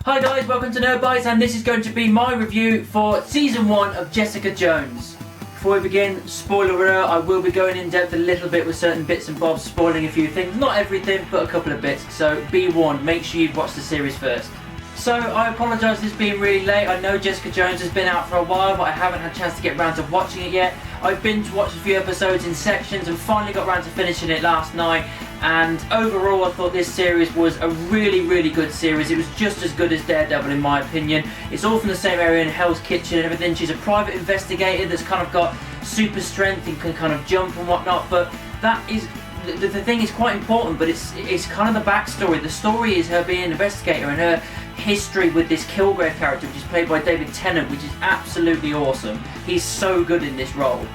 Hi guys, welcome to Nerd Bites, and this is going to be my review for Season 1 of Jessica Jones. Before we begin, spoiler alert, I will be going in depth a little bit with certain bits and bobs, spoiling a few things. Not everything, but a couple of bits, so be warned, make sure you've watched the series first. So, I apologise for this being really late. I know Jessica Jones has been out for a while, but I haven't had a chance to get around to watching it yet. I've binge watched a few episodes in sections and finally got around to finishing it last night. And overall, I thought this series was a really good series. It was just as good as Daredevil in my opinion. It's all from the same area in Hell's Kitchen and everything. She's a private investigator that's kind of got super strength and can kind of jump and whatnot, but that is... The thing is quite important, but it's kind of the backstory. The story is her being an investigator and her history with this Kilgrave character, which is played by David Tennant, which is absolutely awesome. He's so good in this role.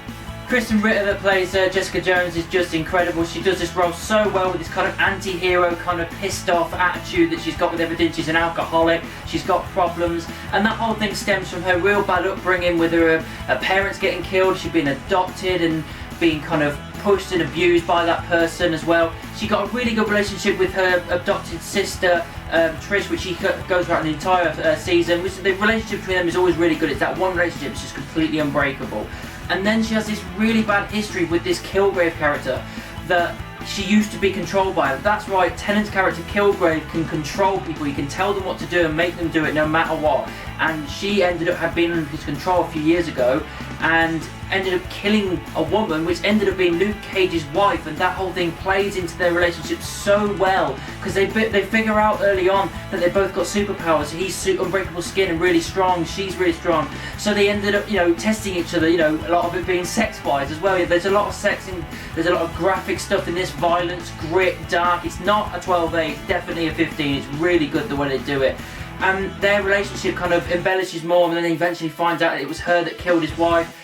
Kristen Ritter, that plays Jessica Jones, is just incredible. She does this role so well with this kind of anti-hero, kind of pissed off attitude that she's got with everything. She's an alcoholic, she's got problems, and that whole thing stems from her real bad upbringing with her parents getting killed. She's been adopted and being kind of pushed and abused by that person as well. She got a really good relationship with her adopted sister Trish, which she goes throughout the entire season. The relationship between them is always really good. It's that one relationship that's just completely unbreakable. And then she has this really bad history with this Kilgrave character that she used to be controlled by. That's right, Tennant's character Kilgrave can control people. He can tell them what to do and make them do it no matter what. And she ended up had been under his control a few years ago and ended up killing a woman, which ended up being Luke Cage's wife, and that whole thing plays into their relationship so well because they figure out early on that they both got superpowers. He's unbreakable skin and really strong, she's really strong, so they ended up, testing each other, a lot of it being sex-wise as well. There's a lot of sex and there's a lot of graphic stuff in this, violence, grit, dark. It's not a 12A, it's definitely a 15. It's really good the way they do it. And their relationship kind of embellishes more, and then he eventually finds out that it was her that killed his wife.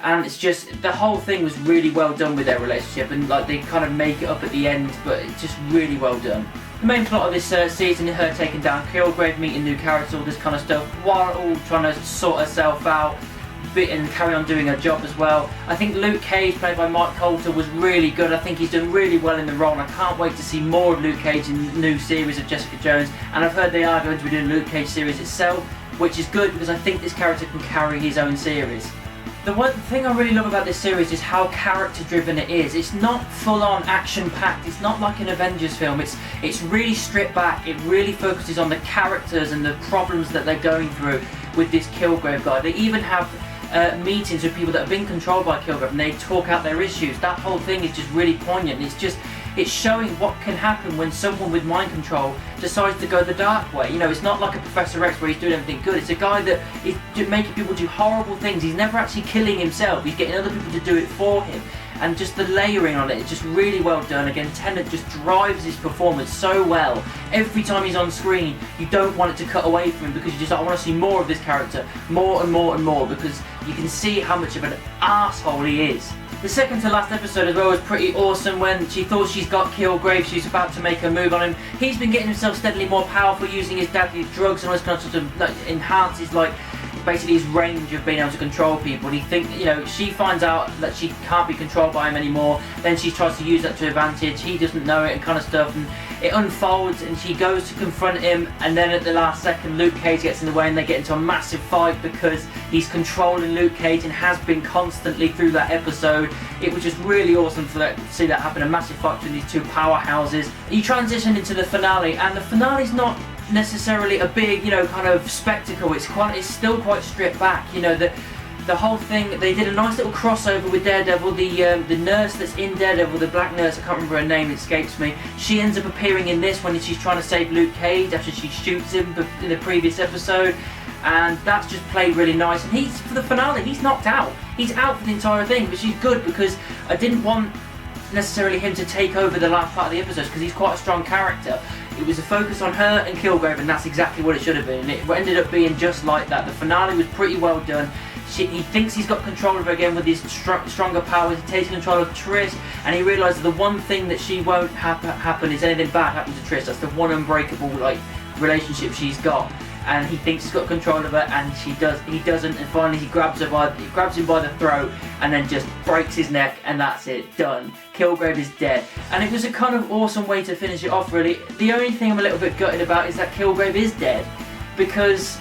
And it's just, the whole thing was really well done with their relationship, and like they kind of make it up at the end, but it's just really well done. The main plot of this season is her taking down Kilgrave, meeting new characters, all this kind of stuff, while all trying to sort herself out and carry on doing her job as well. I think Luke Cage, played by Mark Coulter, was really good. I think he's done really well in the role, and I can't wait to see more of Luke Cage in the new series of Jessica Jones. And I've heard they are going to be doing Luke Cage series itself, which is good because I think this character can carry his own series. The one thing I really love about this series is how character driven it is. It's not full on action packed, it's not like an Avengers film, it's really stripped back. It really focuses on the characters and the problems that they're going through with this Kilgrave guy. They even have meetings with people that have been controlled by Kilgrave and they talk out their issues. That whole thing is just really poignant. It's showing what can happen when someone with mind control decides to go the dark way. It's not like a Professor X where he's doing everything good. It's a guy that is making people do horrible things. He's never actually killing himself. He's getting other people to do it for him. And just the layering on it is just really well done. Again, Tennant just drives his performance so well. Every time he's on screen, you don't want it to cut away from him because you just like, I want to see more of this character, more and more and more, because you can see how much of an asshole he is. The second to last episode as well was pretty awesome. When she thought she's got Kilgrave, she's about to make her move on him. He's been getting himself steadily more powerful, using his dad for his drugs and all this kind of stuff to enhance his basically his range of being able to control people. And he thinks, she finds out that she can't be controlled by him anymore. Then she tries to use that to advantage. He doesn't know it and kind of stuff. And it unfolds and she goes to confront him. And then at the last second, Luke Cage gets in the way and they get into a massive fight because he's controlling Luke Cage and has been constantly through that episode. It was just really awesome to see that happen. A massive fight between these two powerhouses. You transition into the finale, and the finale's not necessarily a big, kind of spectacle. It's still quite stripped back. The whole thing, they did a nice little crossover with Daredevil. The nurse that's in Daredevil, the black nurse, I can't remember her name, it escapes me. She ends up appearing in this when she's trying to save Luke Cage after she shoots him in the previous episode. And that's just played really nice. And for the finale, he's knocked out. He's out for the entire thing, which is good because I didn't want necessarily him to take over the last part of the episode because he's quite a strong character. It was a focus on her and Kilgrave, and that's exactly what it should have been. And it ended up being just like that. The finale was pretty well done. He thinks he's got control of her again with his stronger powers. He takes control of Trish, and he realises the one thing that she won't happen is anything bad happens to Trish. That's the one unbreakable relationship she's got. And he thinks he's got control of her, and he doesn't, and finally he grabs him by the throat and then just breaks his neck, and that's it, done. Kilgrave is dead. And it was a kind of awesome way to finish it off, really. The only thing I'm a little bit gutted about is that Kilgrave is dead. because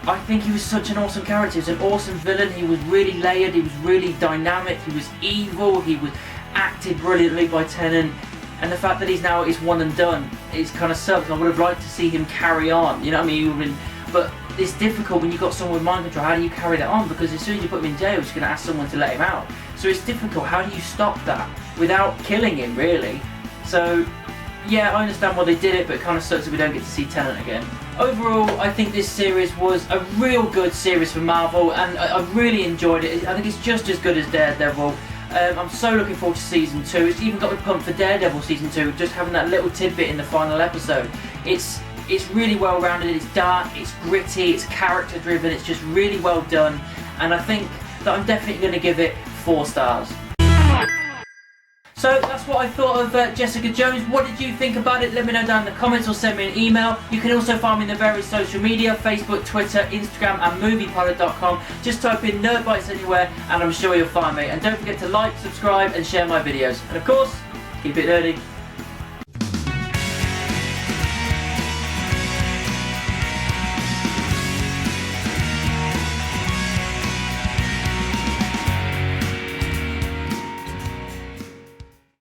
I think he was such an awesome character. He was an awesome villain. He was really layered. He was really dynamic. He was evil. He was acted brilliantly by Tennant. And the fact that he's now one and done, it kind of sucks. I would have liked to see him carry on. You know what I mean? But it's difficult when you've got someone with mind control. How do you carry that on? Because as soon as you put him in jail, he's going to ask someone to let him out. So it's difficult. How do you stop that without killing him, really? So yeah, I understand why they did it, but it kind of sucks that we don't get to see Tennant again. Overall, I think this series was a real good series for Marvel, and I really enjoyed it. I think it's just as good as Daredevil. I'm so looking forward to season 2. It's even got me pumped for Daredevil season 2, just having that little tidbit in the final episode. It's really well rounded, it's dark, it's gritty, it's character driven, it's just really well done, and I think that I'm definitely going to give it 4 stars. So that's what I thought of Jessica Jones. What did you think about it? Let me know down in the comments or send me an email. You can also find me in the various social media, Facebook, Twitter, Instagram and moviepilot.com. Just type in Nerd Bites anywhere and I'm sure you'll find me. And don't forget to like, subscribe and share my videos. And of course, keep it nerdy.